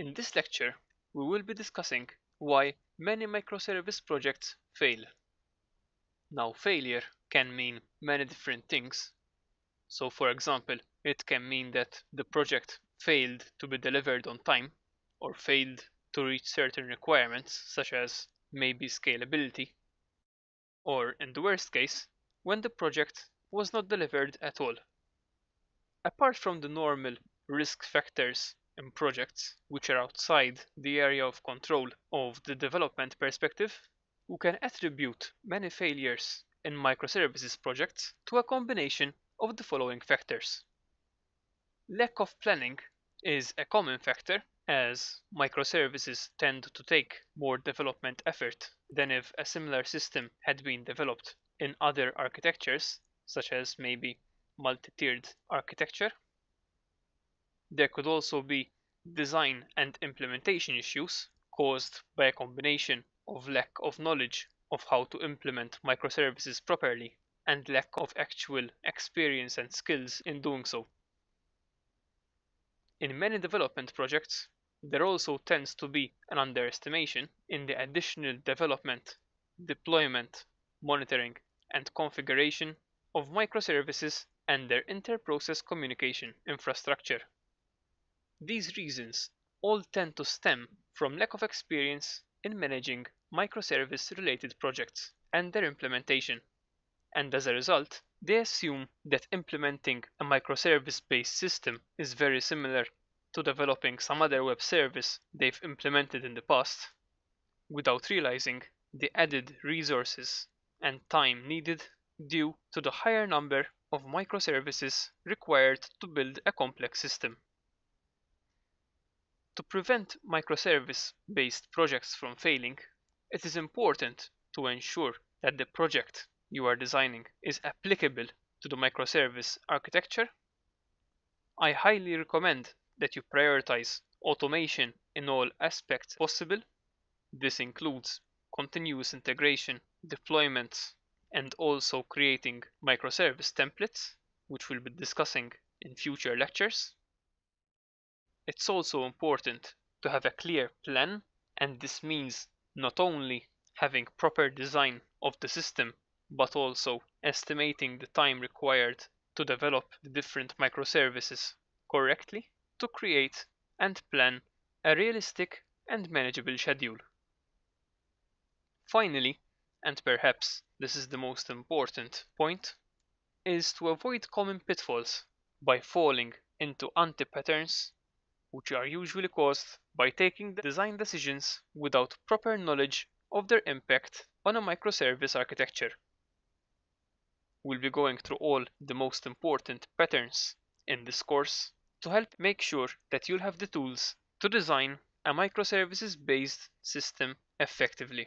In this lecture, we will be discussing why many microservice projects fail. Now, failure can mean many different things. So, for example, it can mean that the project failed to be delivered on time or failed to reach certain requirements, such as maybe scalability, or in the worst case, when the project was not delivered at all. Apart from the normal risk factors in projects which are outside the area of control of the development perspective, we can attribute many failures in microservices projects to a combination of the following factors. Lack of planning is a common factor, as microservices tend to take more development effort than if a similar system had been developed in other architectures, such as maybe multi-tiered architecture. There could also be design and implementation issues caused by a combination of lack of knowledge of how to implement microservices properly and lack of actual experience and skills in doing so. In many development projects, there also tends to be an underestimation in the additional development, deployment, monitoring, and configuration of microservices and their inter-process communication infrastructure. These reasons all tend to stem from lack of experience in managing microservice-related projects and their implementation, and as a result, they assume that implementing a microservice-based system is very similar to developing some other web service they've implemented in the past, without realizing the added resources and time needed due to the higher number of microservices required to build a complex system. To prevent microservice-based projects from failing, it is important to ensure that the project you are designing is applicable to the microservice architecture. I highly recommend that you prioritize automation in all aspects possible. This includes continuous integration, deployments, and also creating microservice templates, which we'll be discussing in future lectures. It's also important to have a clear plan, and this means not only having proper design of the system, but also estimating the time required to develop the different microservices correctly to create and plan a realistic and manageable schedule. Finally, and perhaps this is the most important point, is to avoid common pitfalls by falling into anti-patterns, which are usually caused by taking design decisions without proper knowledge of their impact on a microservice architecture. We'll be going through all the most important patterns in this course to help make sure that you'll have the tools to design a microservices-based system effectively.